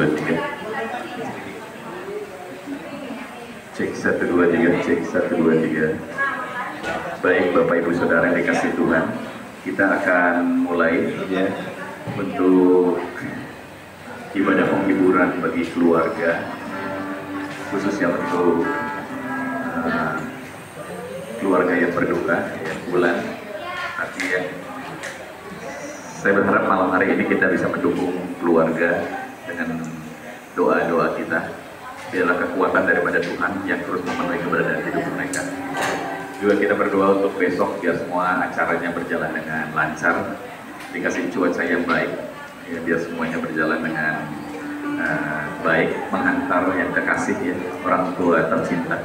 Cek 1 2 3, cek 1 2 3. Baik Bapak Ibu Saudara yang dikasih Tuhan, kita akan mulai ya untuk ibadah penghiburan bagi keluarga, khususnya untuk keluarga yang berduka, ya, bulan. Artinya saya berharap malam hari ini kita bisa mendukung keluarga dengan doa-doa kita. Biarlah kekuatan daripada Tuhan yang terus memenuhi keberadaan hidup mereka. Juga kita berdoa untuk besok biar semua acaranya berjalan dengan lancar, dikasih cuaca yang baik, ya, biar semuanya berjalan dengan baik, menghantar yang kekasih, ya, orang tua tercinta,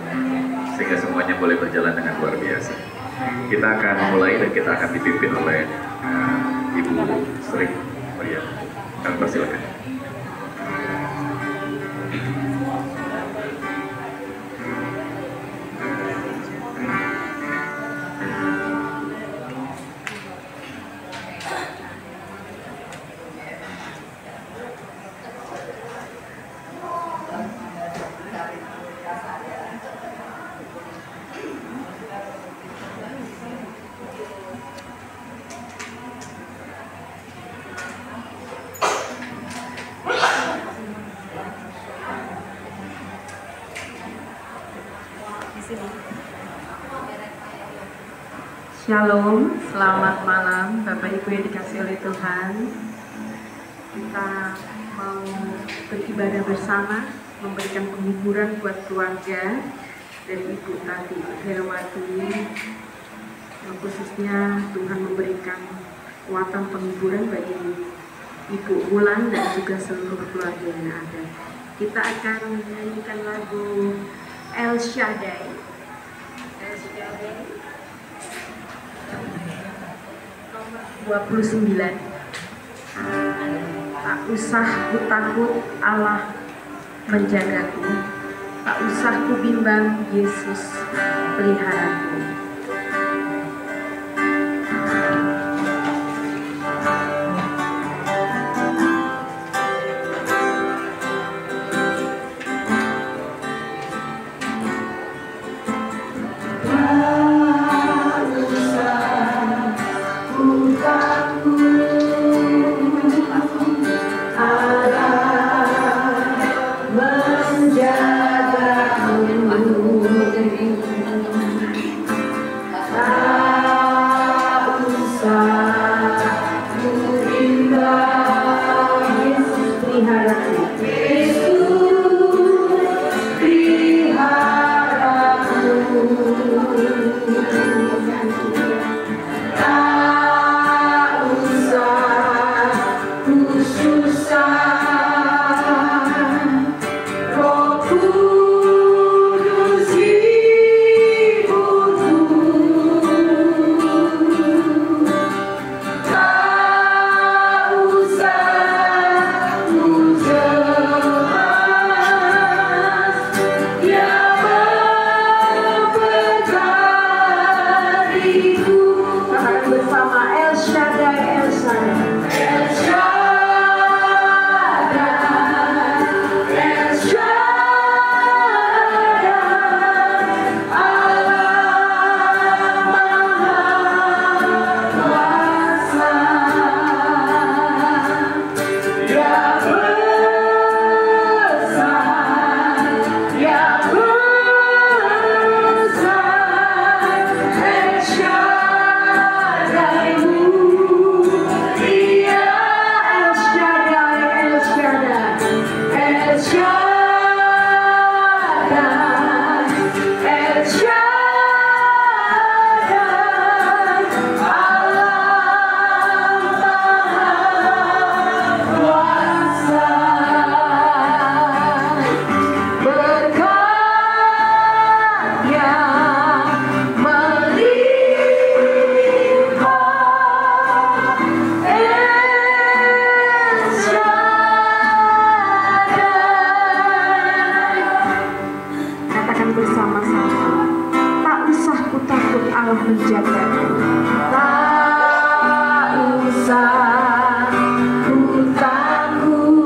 sehingga semuanya boleh berjalan dengan luar biasa. Kita akan mulai dan kita akan dipimpin oleh Ibu Sri Maria. Kami persilakan. Shalom, selamat malam Bapak Ibu yang dikasih oleh Tuhan. Kita mau beribadah bersama, memberikan penghiburan buat keluarga dari Ibu Tati Herawati. Khususnya Tuhan memberikan kekuatan penghiburan bagi Ibu Wulan dan juga seluruh keluarga yang ada. Kita akan menyanyikan lagu El Shaddai. El Shaddai 29. Tak usah ku takut, Allah menjagaku. Tak usah ku bimbang, Yesus peliharaku. Tak usah ku takut,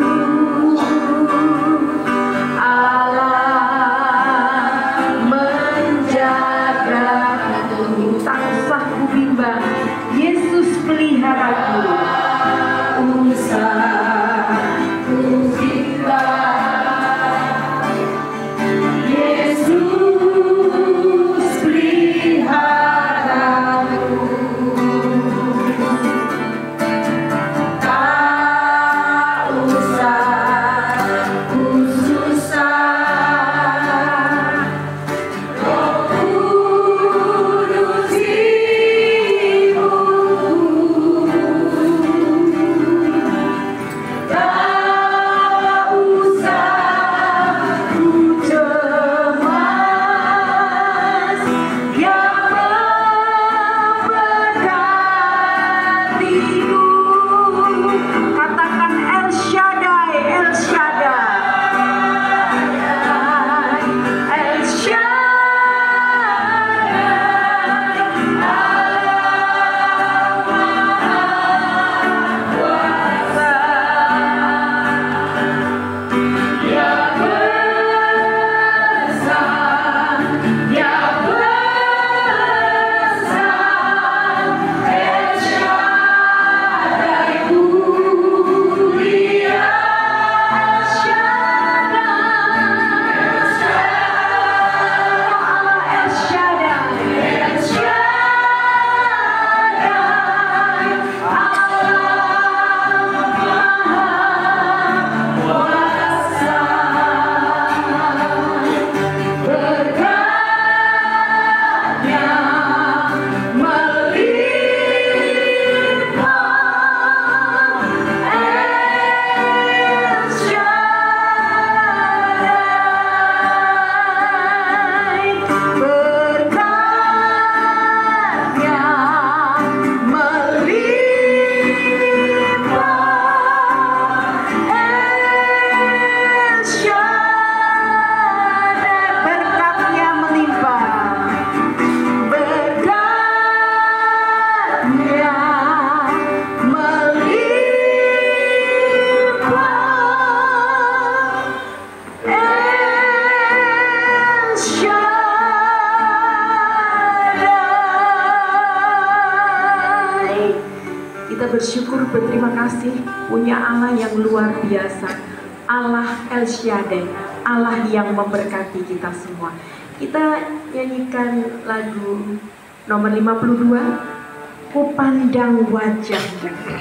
Allah El Shaddai, Allah yang memberkati kita semua. Kita nyanyikan lagu nomor 52, Ku Pandang Wajah-Mu.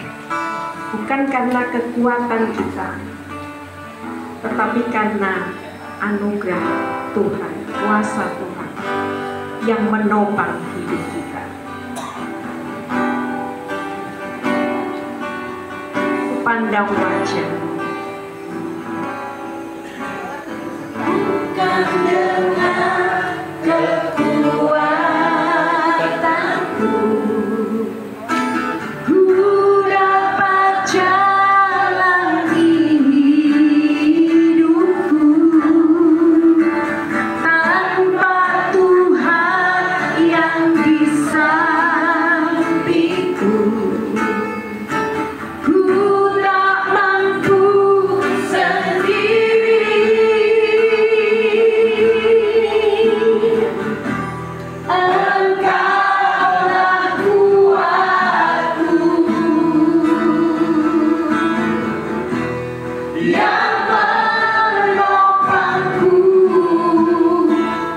Bukan karena kekuatan kita, tetapi karena anugerah Tuhan, kuasa Tuhan yang menopang hidup kita. Ku pandang wajah-Mu. Bukan dengan kekuatanku ku dapat jalani hidupku, tanpa Tuhan yang di sampingku ku tak mampu sendiri. Engkaulah kuatku yang menopangku.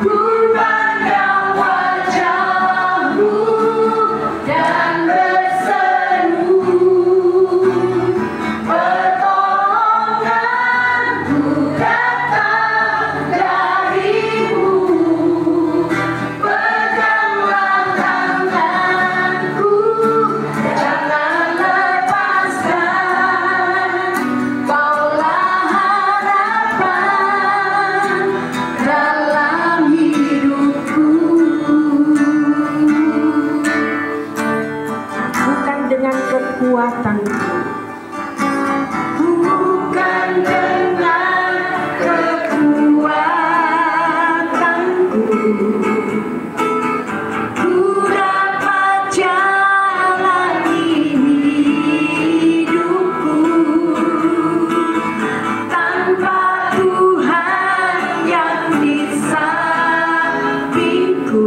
Ku pandang wajah-Mu dan berseru, pertolonganku datang dari-Mu. Peganglah tanganku, jangan lepaskan. Kaulah harapan dalam hidupku. Bukan dengan kekuatanku, bukan dengan kekuatanku, ku dapat jalani hidupku, tanpa Tuhan yang di sampingku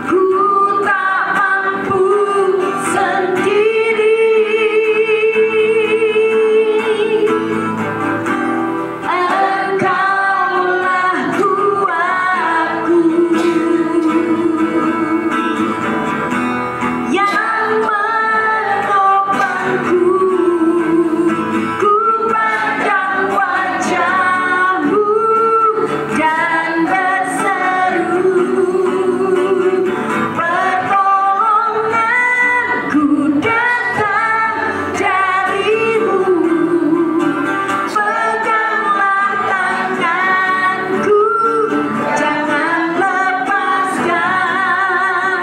ku tak mampu sendiri. Engkaulah kuatku yang menopangku. Ku pandang wajah-Mu dan berseru, pertolonganku datang dari-Mu. Peganglah tanganku, jangan lepaskan.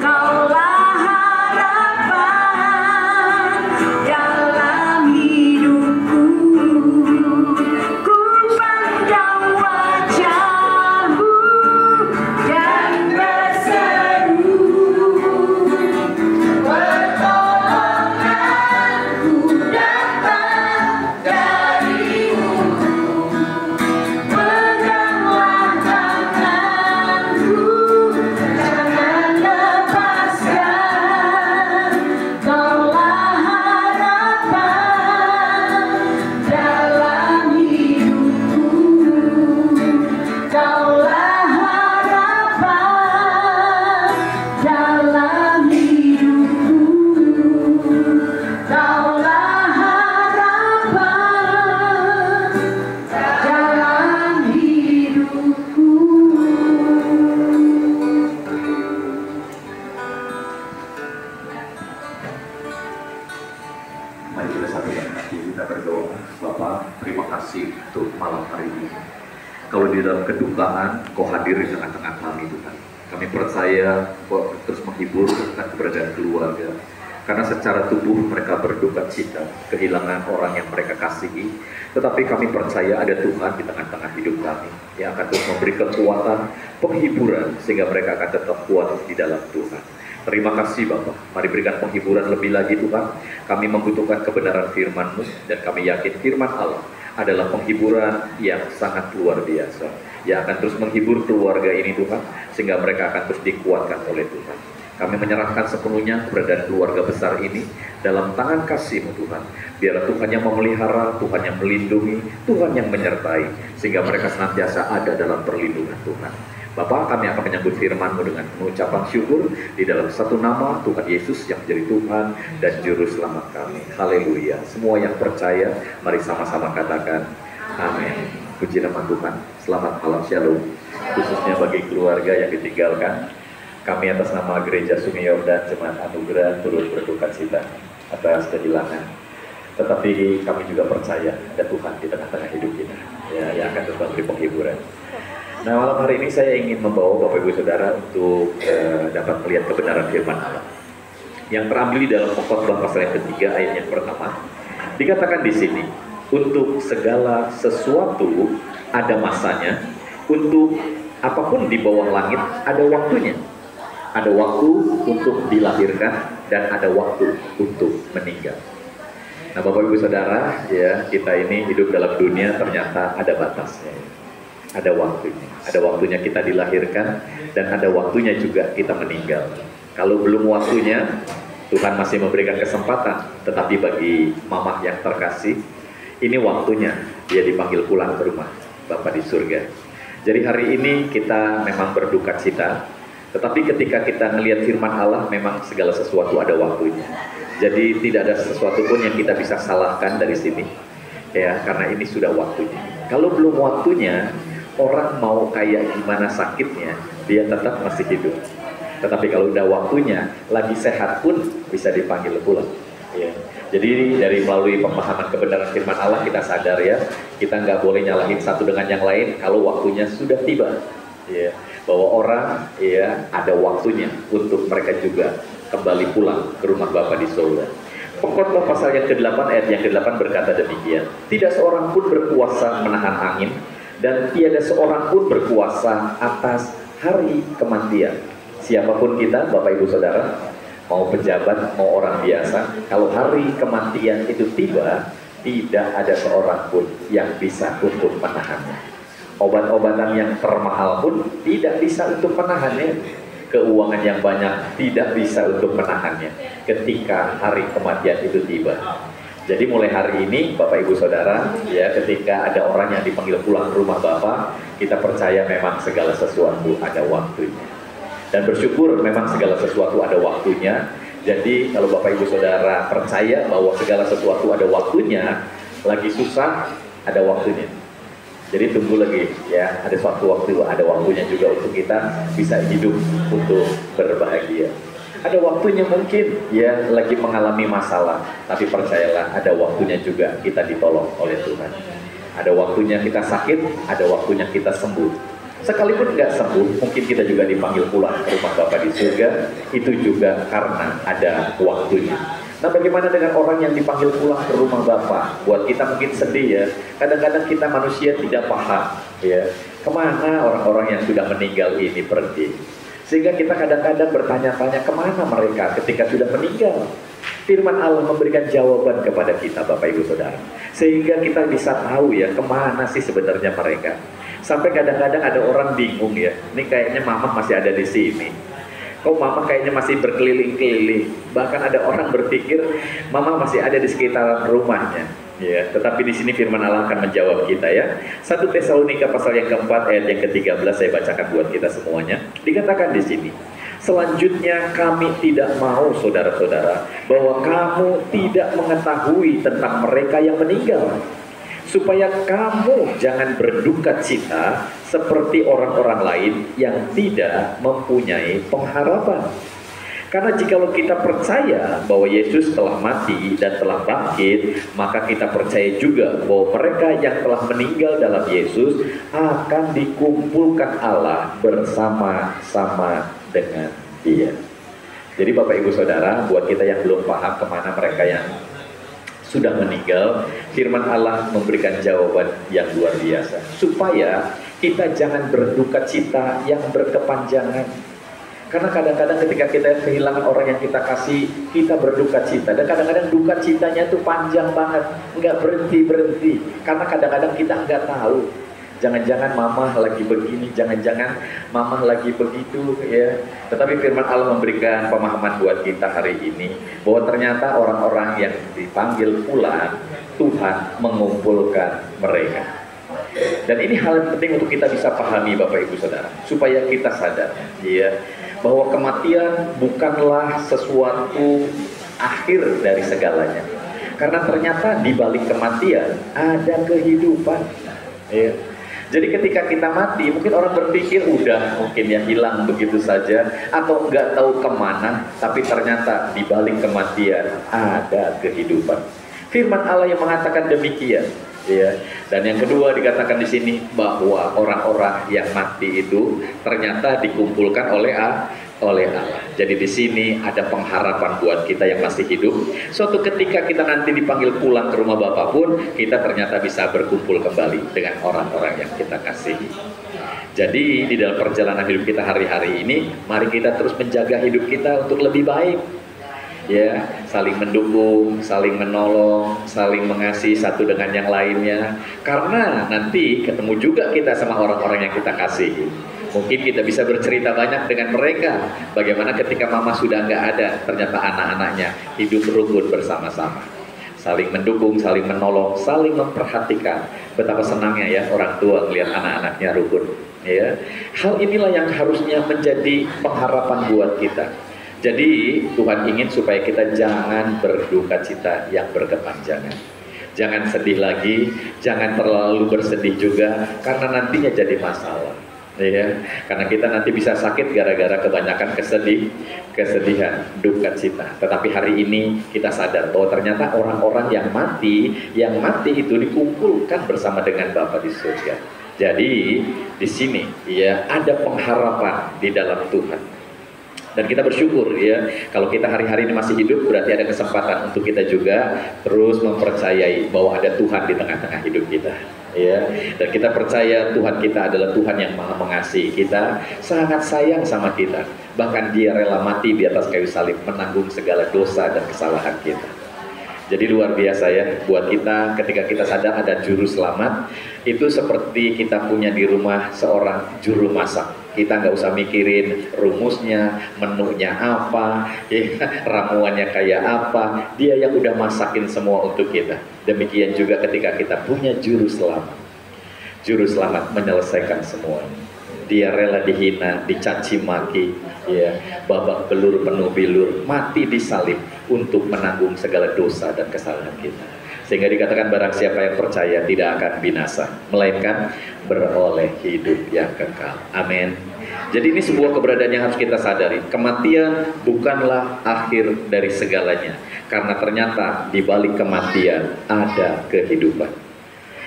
Kaulah harapan dalam hidupku. Ku pandang wajah-Mu dan berseru, pertolonganku datang dari-Mu. Peganglah tanganku, jangan lepaskan. Kaulah harapan dalam hidupku. Kaulah harapan dalam hidupku. Kaulah harapan dalam hidupku. Mari kita satukan hati kita berdoa. Bapak, terima kasih untuk malam hari ini. Kalau di dalam kedukaan, Kau hadir di tengah-tengah kami, Tuhan. Kami percaya Kau terus menghibur tentang keberadaan keluarga. Karena secara tubuh mereka berduka cita, kehilangan orang yang mereka kasihi. Tetapi kami percaya ada Tuhan di tengah-tengah hidup kami yang akan terus memberi kekuatan, penghiburan, sehingga mereka akan tetap kuat di dalam Tuhan. Terima kasih Bapak, mari berikan penghiburan lebih lagi Tuhan. Kami membutuhkan kebenaran firman-Mu, dan kami yakin firman Allah adalah penghiburan yang sangat luar biasa, yang akan terus menghibur keluarga ini Tuhan, sehingga mereka akan terus dikuatkan oleh Tuhan. Kami menyerahkan sepenuhnya keberadaan keluarga besar ini dalam tangan kasih-Mu Tuhan. Biarlah Tuhan yang memelihara, Tuhan yang melindungi, Tuhan yang menyertai, sehingga mereka senantiasa ada dalam perlindungan Tuhan. Bapa, kami akan menyambut firman-Mu dengan pengucapan syukur di dalam satu nama Tuhan Yesus yang menjadi Tuhan dan Juru Selamat kami. Haleluya. Semua yang percaya, mari sama-sama katakan amin. Puji nama Tuhan. Selamat malam, shalom. Khususnya bagi keluarga yang ditinggalkan, kami atas nama Gereja Sungai Yordan Jemaat Anugerah turut berduka cita atas kehilangan. Tetapi kami juga percaya ada Tuhan di tengah-tengah hidup kita, ya, yang akan tetap beri penghiburan. Nah, malam hari ini saya ingin membawa Bapak Ibu Saudara untuk dapat melihat kebenaran firman Allah yang terambil di dalam Khotbah pasal yang ketiga ayat yang pertama. Dikatakan di sini, untuk segala sesuatu ada masanya, untuk apapun di bawah langit ada waktunya. Ada waktu untuk dilahirkan dan ada waktu untuk meninggal. Nah, Bapak Ibu Saudara, ya, kita ini hidup dalam dunia ternyata ada batasnya. Ada waktunya. Ada waktunya kita dilahirkan dan ada waktunya juga kita meninggal. Kalau belum waktunya, Tuhan masih memberikan kesempatan. Tetapi bagi mamah yang terkasih, ini waktunya dia dipanggil pulang ke rumah Bapa di surga. Jadi hari ini kita memang berduka cita, tetapi ketika kita melihat firman Allah, memang segala sesuatu ada waktunya. Jadi tidak ada sesuatu pun yang kita bisa salahkan dari sini, ya, karena ini sudah waktunya. Kalau belum waktunya, orang mau kayak gimana sakitnya, dia tetap masih hidup. Tetapi kalau udah waktunya, lagi sehat pun bisa dipanggil pulang. Ya. Jadi dari melalui pemahaman kebenaran firman Allah kita sadar, ya, kita nggak boleh nyalahin satu dengan yang lain kalau waktunya sudah tiba. Ya. Bahwa orang, ya, ada waktunya untuk mereka juga kembali pulang ke rumah Bapa di surga. Khotbah pasal yang ke-8 ayat yang ke-8 berkata demikian. Tidak seorang pun berkuasa menahan angin, dan tiada seorang pun berkuasa atas hari kematian. Siapapun kita, Bapak Ibu Saudara, mau pejabat, mau orang biasa, kalau hari kematian itu tiba, tidak ada seorang pun yang bisa untuk menahannya. Obat-obatan yang termahal pun tidak bisa untuk menahannya. Keuangan yang banyak tidak bisa untuk menahannya ketika hari kematian itu tiba. Jadi mulai hari ini Bapak Ibu Saudara, ya, ketika ada orang yang dipanggil pulang ke rumah Bapak, kita percaya memang segala sesuatu ada waktunya. Dan bersyukur memang segala sesuatu ada waktunya. Jadi kalau Bapak Ibu Saudara percaya bahwa segala sesuatu ada waktunya, lagi susah ada waktunya. Jadi tunggu lagi, ya, ada suatu waktu, ada waktunya juga untuk kita bisa hidup untuk berbahagia. Ada waktunya mungkin, ya, lagi mengalami masalah, tapi percayalah ada waktunya juga kita ditolong oleh Tuhan. Ada waktunya kita sakit, ada waktunya kita sembuh. Sekalipun nggak sembuh, mungkin kita juga dipanggil pulang ke rumah Bapa di surga. Itu juga karena ada waktunya. Nah, bagaimana dengan orang yang dipanggil pulang ke rumah Bapa? Buat kita mungkin sedih, ya. Kadang-kadang kita manusia tidak paham, ya, kemana orang-orang yang sudah meninggal ini pergi. Sehingga kita kadang-kadang bertanya-tanya kemana mereka ketika sudah meninggal. Firman Allah memberikan jawaban kepada kita, Bapak Ibu Saudara, sehingga kita bisa tahu, ya, kemana sih sebenarnya mereka. Sampai kadang-kadang ada orang bingung, ya, ini kayaknya mama masih ada di sini, kok mama kayaknya masih berkeliling-keliling. Bahkan ada orang berpikir mama masih ada di sekitaran rumahnya. Ya, tetapi di sini firman Allah akan menjawab kita, ya. 1 Tesalonika pasal yang keempat ayat yang ke-13 saya bacakan buat kita semuanya. Dikatakan di sini, selanjutnya kami tidak mau saudara-saudara bahwa kamu tidak mengetahui tentang mereka yang meninggal, supaya kamu jangan berduka cita seperti orang-orang lain yang tidak mempunyai pengharapan. Karena jikalau kita percaya bahwa Yesus telah mati dan telah bangkit, maka kita percaya juga bahwa mereka yang telah meninggal dalam Yesus akan dikumpulkan Allah bersama-sama dengan Dia. Jadi Bapak Ibu Saudara, buat kita yang belum paham kemana mereka yang sudah meninggal, firman Allah memberikan jawaban yang luar biasa, supaya kita jangan berduka cita yang berkepanjangan. Karena kadang-kadang ketika kita kehilangan orang yang kita kasih, kita berduka cita. Dan kadang-kadang duka citanya itu panjang banget, nggak berhenti-berhenti. Karena kadang-kadang kita nggak tahu jangan-jangan mama lagi begini, jangan-jangan mama lagi begitu ya. Tetapi firman Allah memberikan pemahaman buat kita hari ini bahwa ternyata orang-orang yang dipanggil pulang, Tuhan mengumpulkan mereka. Dan ini hal yang penting untuk kita bisa pahami Bapak Ibu Saudara, supaya kita sadar ya, bahwa kematian bukanlah sesuatu akhir dari segalanya. Karena ternyata di balik kematian ada kehidupan ya. Jadi ketika kita mati, mungkin orang berpikir udah mungkin ya hilang begitu saja, atau nggak tahu kemana, tapi ternyata di balik kematian ada kehidupan. Firman Allah yang mengatakan demikian ya. Dan yang kedua dikatakan di sini bahwa orang-orang yang mati itu ternyata dikumpulkan oleh Allah. Jadi di sini ada pengharapan buat kita yang masih hidup. Suatu ketika kita nanti dipanggil pulang ke rumah Bapa pun, kita ternyata bisa berkumpul kembali dengan orang-orang yang kita kasihi. Jadi di dalam perjalanan hidup kita hari-hari ini, mari kita terus menjaga hidup kita untuk lebih baik. Ya, saling mendukung, saling menolong, saling mengasihi satu dengan yang lainnya. Karena nanti ketemu juga kita sama orang-orang yang kita kasihi. Mungkin kita bisa bercerita banyak dengan mereka. Bagaimana ketika mama sudah nggak ada, ternyata anak-anaknya hidup rukun bersama-sama. Saling mendukung, saling menolong, saling memperhatikan. Betapa senangnya ya orang tua melihat anak-anaknya rukun. Ya, hal inilah yang harusnya menjadi pengharapan buat kita. Jadi Tuhan ingin supaya kita jangan berduka cita yang berkepanjangan. Jangan sedih lagi, jangan terlalu bersedih juga, karena nantinya jadi masalah. Ya, karena kita nanti bisa sakit gara-gara kebanyakan kesedihan, duka cita. Tetapi hari ini kita sadar bahwa ternyata orang-orang yang mati itu dikumpulkan bersama dengan Bapa di surga. Jadi di sini ya ada pengharapan di dalam Tuhan. Dan kita bersyukur ya, kalau kita hari-hari ini masih hidup, berarti ada kesempatan untuk kita juga terus mempercayai bahwa ada Tuhan di tengah-tengah hidup kita ya. Dan kita percaya Tuhan kita adalah Tuhan yang maha mengasihi kita, sangat sayang sama kita. Bahkan Dia rela mati di atas kayu salib menanggung segala dosa dan kesalahan kita. Jadi luar biasa ya buat kita ketika kita sadar ada juru selamat. Itu seperti kita punya di rumah seorang juru masak. Kita nggak usah mikirin rumusnya, menunya apa, ya, ramuannya kayak apa. Dia yang udah masakin semua untuk kita. Demikian juga ketika kita punya juru selamat. Juru selamat menyelesaikan semuanya. Dia rela dihina, dicaci maki, ya, babak belur penuh bilur, mati disalib untuk menanggung segala dosa dan kesalahan kita. Sehingga dikatakan barang siapa yang percaya tidak akan binasa, melainkan beroleh hidup yang kekal. Amin. Jadi ini sebuah keberadaan yang harus kita sadari. Kematian bukanlah akhir dari segalanya, karena ternyata di balik kematian ada kehidupan.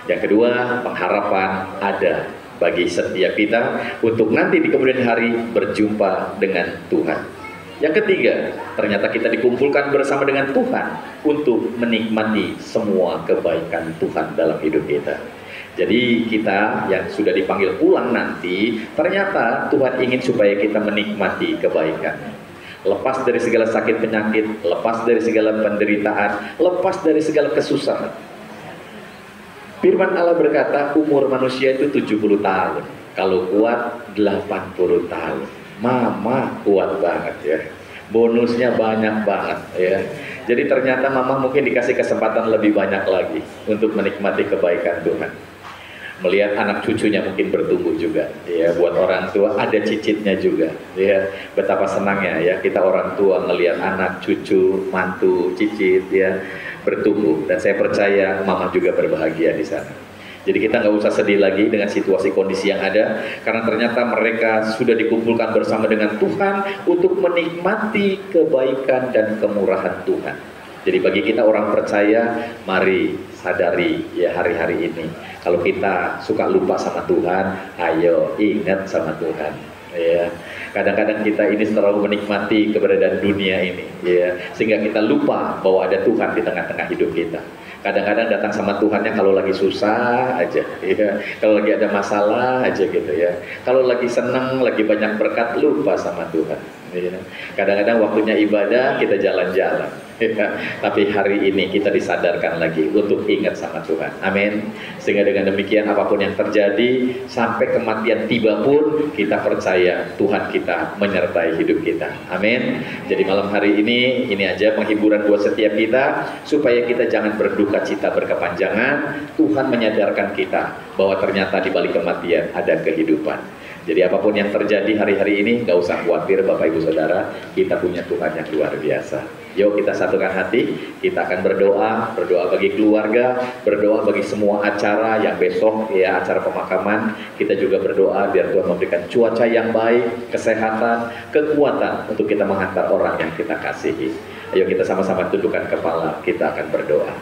Yang kedua, pengharapan ada bagi setiap kita untuk nanti di kemudian hari berjumpa dengan Tuhan. Yang ketiga, ternyata kita dikumpulkan bersama dengan Tuhan untuk menikmati semua kebaikan Tuhan dalam hidup kita. Jadi kita yang sudah dipanggil pulang nanti, ternyata Tuhan ingin supaya kita menikmati kebaikan. Lepas dari segala sakit penyakit, lepas dari segala penderitaan, lepas dari segala kesusahan. Firman Allah berkata umur manusia itu 70 tahun. Kalau kuat 80 tahun. Mama kuat banget ya. Bonusnya banyak banget ya. Jadi ternyata mama mungkin dikasih kesempatan lebih banyak lagi untuk menikmati kebaikan Tuhan. Melihat anak cucunya mungkin bertumbuh juga ya. Buat orang tua ada cicitnya juga ya. Betapa senangnya ya kita orang tua melihat anak cucu, mantu, cicit ya bertumbuh. Dan saya percaya mama juga berbahagia di sana. Jadi kita nggak usah sedih lagi dengan situasi kondisi yang ada, karena ternyata mereka sudah dikumpulkan bersama dengan Tuhan untuk menikmati kebaikan dan kemurahan Tuhan. Jadi bagi kita orang percaya, mari sadari ya hari-hari ini. Kalau kita suka lupa sama Tuhan, ayo ingat sama Tuhan. Ya, kadang-kadang kita ini terlalu menikmati keberadaan dunia ini, ya, sehingga kita lupa bahwa ada Tuhan di tengah-tengah hidup kita. Kadang-kadang datang sama Tuhannya kalau lagi susah aja, ya. Kalau lagi ada masalah aja gitu ya. Kalau lagi senang, lagi banyak berkat, lupa sama Tuhan. Ya. Kadang-kadang waktunya ibadah kita jalan-jalan. Ya, tapi hari ini kita disadarkan lagi untuk ingat sama Tuhan. Amin. Sehingga dengan demikian apapun yang terjadi sampai kematian tiba pun kita percaya Tuhan kita menyertai hidup kita. Amin. Jadi malam hari ini aja penghiburan buat setiap kita supaya kita jangan berduka cita berkepanjangan. Tuhan menyadarkan kita bahwa ternyata di balik kematian ada kehidupan. Jadi apapun yang terjadi hari-hari ini, gak usah khawatir Bapak Ibu Saudara, kita punya Tuhan yang luar biasa. Yuk kita satukan hati, kita akan berdoa bagi keluarga, berdoa bagi semua acara yang besok, ya acara pemakaman. Kita juga berdoa biar Tuhan memberikan cuaca yang baik, kesehatan, kekuatan untuk kita menghantar orang yang kita kasihi. Ayo kita sama-sama tundukkan kepala, kita akan berdoa.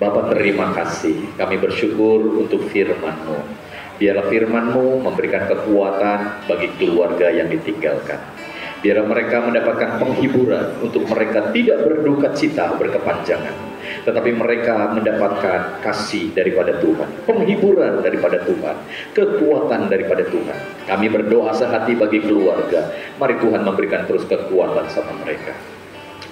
Bapa terima kasih, kami bersyukur untuk firman-Mu. Biarlah firman-Mu memberikan kekuatan bagi keluarga yang ditinggalkan. Biarlah mereka mendapatkan penghiburan untuk mereka tidak berduka cita berkepanjangan. Tetapi mereka mendapatkan kasih daripada Tuhan, penghiburan daripada Tuhan, kekuatan daripada Tuhan. Kami berdoa sehati bagi keluarga. Mari Tuhan memberikan terus kekuatan sama mereka.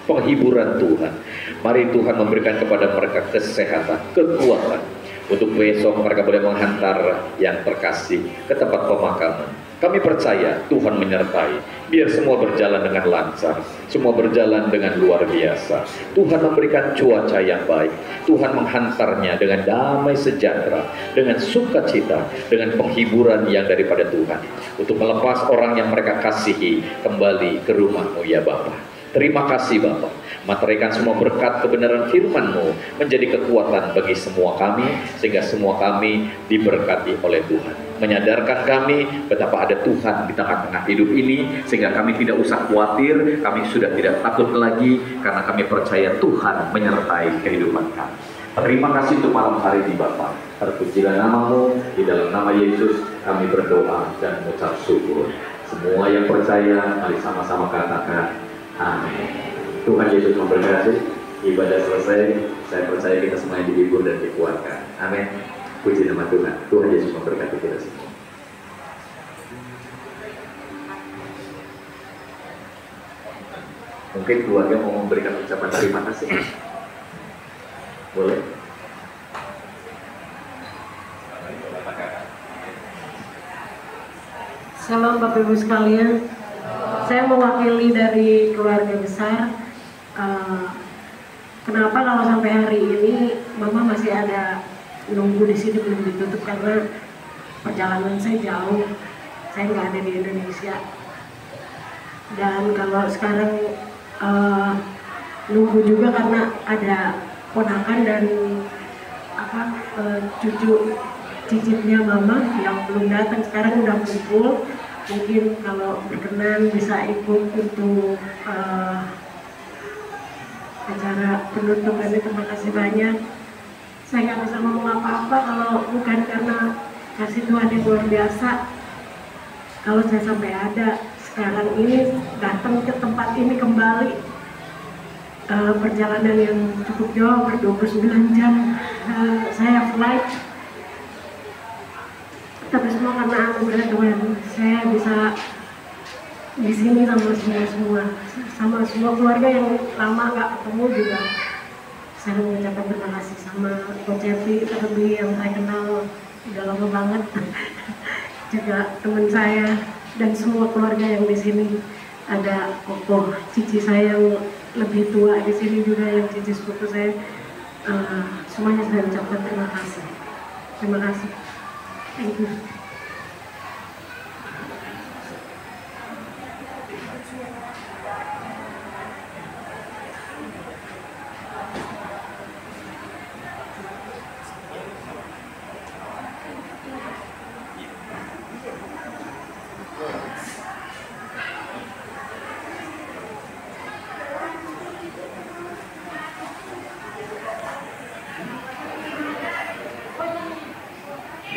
Penghiburan Tuhan. Mari Tuhan memberikan kepada mereka kesehatan, kekuatan. Untuk besok mereka boleh menghantar yang terkasih ke tempat pemakaman. Kami percaya Tuhan menyertai. Biar semua berjalan dengan lancar, semua berjalan dengan luar biasa. Tuhan memberikan cuaca yang baik. Tuhan menghantarnya dengan damai sejahtera, dengan sukacita, dengan penghiburan yang daripada Tuhan. Untuk melepas orang yang mereka kasihi kembali ke rumah-Mu ya Bapa. Terima kasih Bapa. Materaikan semua berkat kebenaran firman-Mu menjadi kekuatan bagi semua kami, sehingga semua kami diberkati oleh Tuhan. Menyadarkan kami betapa ada Tuhan di tengah-tengah hidup ini, sehingga kami tidak usah khawatir, kami sudah tidak takut lagi, karena kami percaya Tuhan menyertai kehidupan kami. Terima kasih untuk malam hari ini Bapa. Terpujilah nama-Mu, di dalam nama Yesus kami berdoa dan mengucap syukur. Semua yang percaya, mari sama-sama katakan amin. Tuhan Yesus memberkati. Ibadah selesai. Saya percaya kita semuanya dihibur dan dikuatkan. Amin. Puji nama Tuhan. Tuhan Yesus memberkati kita semua. Mungkin keluarga mau memberikan ucapan terima kasih. Boleh? Salam Bapak Ibu sekalian. Saya mewakili dari keluarga besar. Kenapa kalau sampai hari ini Mama masih ada nunggu di sini belum ditutup, karena perjalanan saya jauh, saya nggak ada di Indonesia. Dan kalau sekarang nunggu juga karena ada ponakan dan cucu cicitnya Mama yang belum datang, sekarang udah kumpul. Mungkin kalau berkenan bisa ikut untuk acara penutupan. Terima kasih banyak. Saya nggak bisa ngomong apa-apa kalau bukan karena kasih Tuhan yang luar biasa. Kalau saya sampai ada sekarang ini, datang ke tempat ini kembali, perjalanan yang cukup jauh, ber-29 jam saya flight. Tapi semua karena anugerah Tuhan, saya bisa di sini sama semua keluarga yang lama nggak ketemu juga. Saya mengucapkan terima kasih sama Coach Cepi, terlebih yang saya kenal udah lama banget, juga teman saya dan semua keluarga yang di sini. Ada Koko, cici saya yang lebih tua di sini juga, yang cici sepupu saya. Semuanya saya ucapkan terima kasih. Terima kasih. Thank you.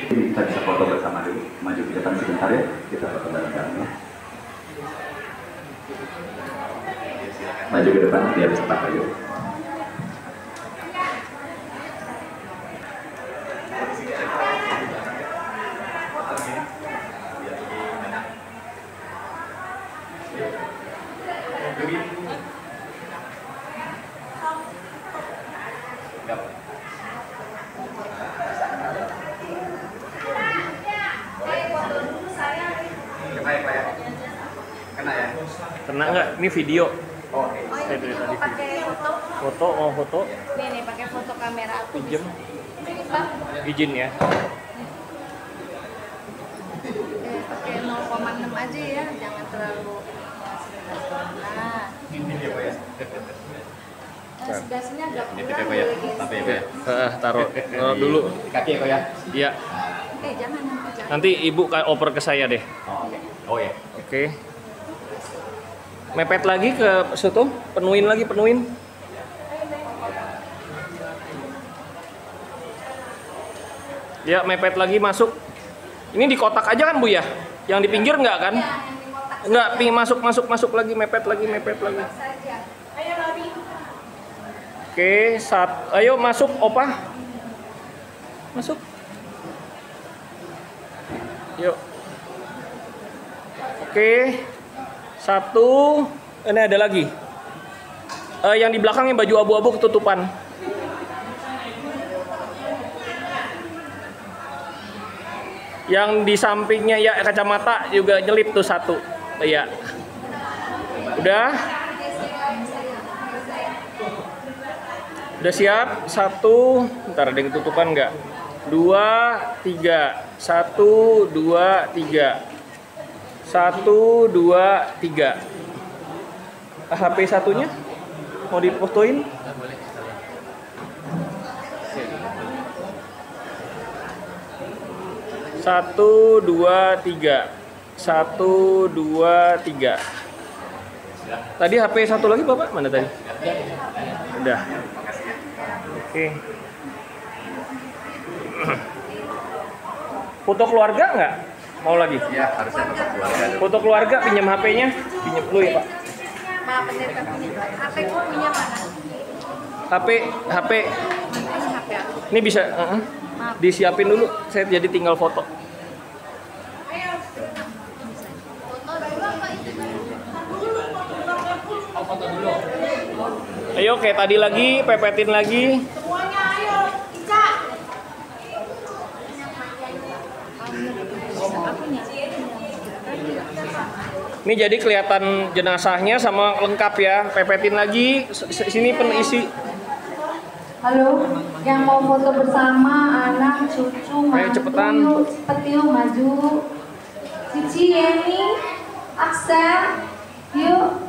Kita bisa foto bersama dulu, maju ke depan sebentar ya, kita foto bareng-bareng ya. Maju ke depan biar cepat aja. Kena nggak? Ini video. Oh Saya dari ini tadi. pakai foto. Foto, mau foto? Nih pakai foto kamera aku. Pinjem. Bang, Izin ya. pakai 0,6 aja ya, jangan terlalu. Nah, segasnya agak kurang. Tapi ya, Taruh dulu. kaki ya, Ko ya. Iya. Jangan nanti jangan. Nanti ibu oper ke saya deh. Oh, oke. Oh ya. Oke. Mepet lagi ke situ, penuhin lagi, penuhin. Ya, mepet lagi masuk. Ini di kotak aja kan, Bu ya? Yang di pinggir enggak kan? Enggak, masuk lagi, mepet lagi. Oke, ayo masuk, Opa. Masuk. Yuk. Oke. 1. Ini ada lagi. Yang di belakang yang baju abu-abu ketutupan. Yang di sampingnya ya kacamata juga nyelip tuh 1. Iya. Udah? Udah siap? 1. Ntar ada yang ketutupan nggak? 2, 3. 1, 2, 3. 1, 2, 3. HP satunya mau difotoin? Satu, dua, tiga. 1, 2, 3. Tadi HP satu lagi Bapak mana tadi? Udah. Oke. Foto keluarga nggak? Mau lagi? Ya, harusnya foto keluarga. Foto keluarga pinjam HP-nya? Pinjam dulu ya Pak. Maaf, pendeta punya. HP ku punya mana? HP. Ini HP aku. Ini bisa disiapin dulu. Saya jadi tinggal foto. Ayo kayak tadi lagi, pepetin lagi. Semuanya ayo, Ica. Ini jadi kelihatan jenazahnya sama lengkap ya. Pepetin lagi. Sini penisi. Halo, yang mau foto bersama anak, cucu, Ayo, cepetan. mantu, petiu, maju. Cici, Yeni, Aksel, yuk.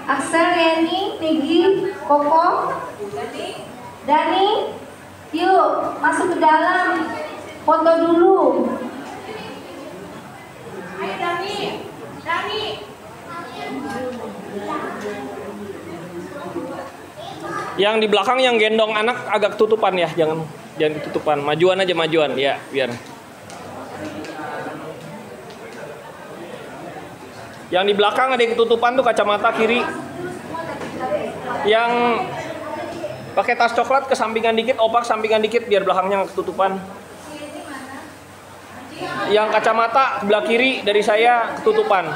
Aksel, Yeni, Nigi, Koko, Dani, yuk masuk ke dalam. Foto dulu. Ayo Dani. Yang di belakang yang gendong anak agak tutupan ya, jangan ditutupan. Majuan aja majuan ya, biar. Yang di belakang ada yang ketutupan tuh kacamata kiri. Yang pakai tas coklat kesampingan dikit, opak sampingan dikit biar belakangnya nggak ketutupan. Yang kacamata sebelah kiri dari saya ketutupan.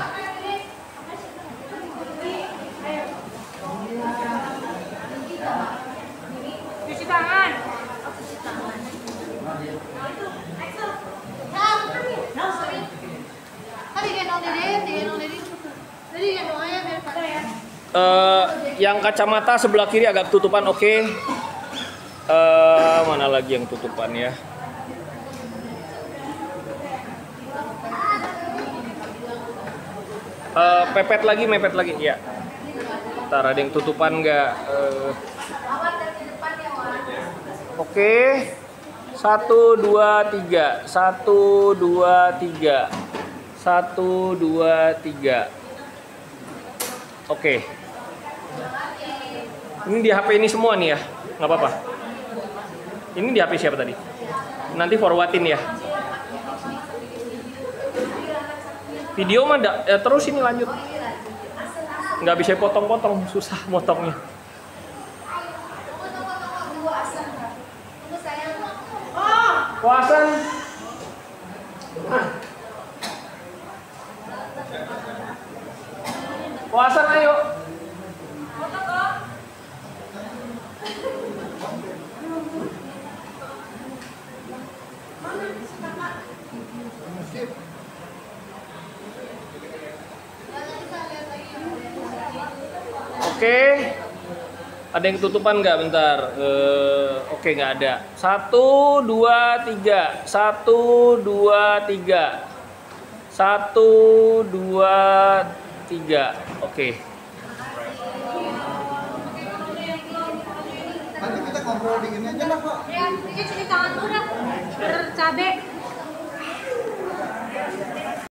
Cuci tangan. Yang kacamata sebelah kiri agak ketutupan, oke. Mana lagi yang tutupan ya? Mepet lagi, ya. Ntar ada yang tutupan nggak? Oke. 1, 2, 3. 1, 2, 3. 1, 2, 3. Oke. Ini di HP ini semua nih ya, nggak apa-apa. Ini di HP siapa tadi? Nanti forwardin ya. Video mah terus ini lanjut. Nggak bisa potong-potong, susah motongnya. Puasan. Puasan ayo. Oke. Ada yang tutupan nggak bentar? Oke, nggak ada. 1, 2, 3. 1, 2, 3. 1, 2, 3. Oke. Nanti kita ngobrol di ini aja lah, Pak. Ya, cuci tangan dulu dah. Bercabe.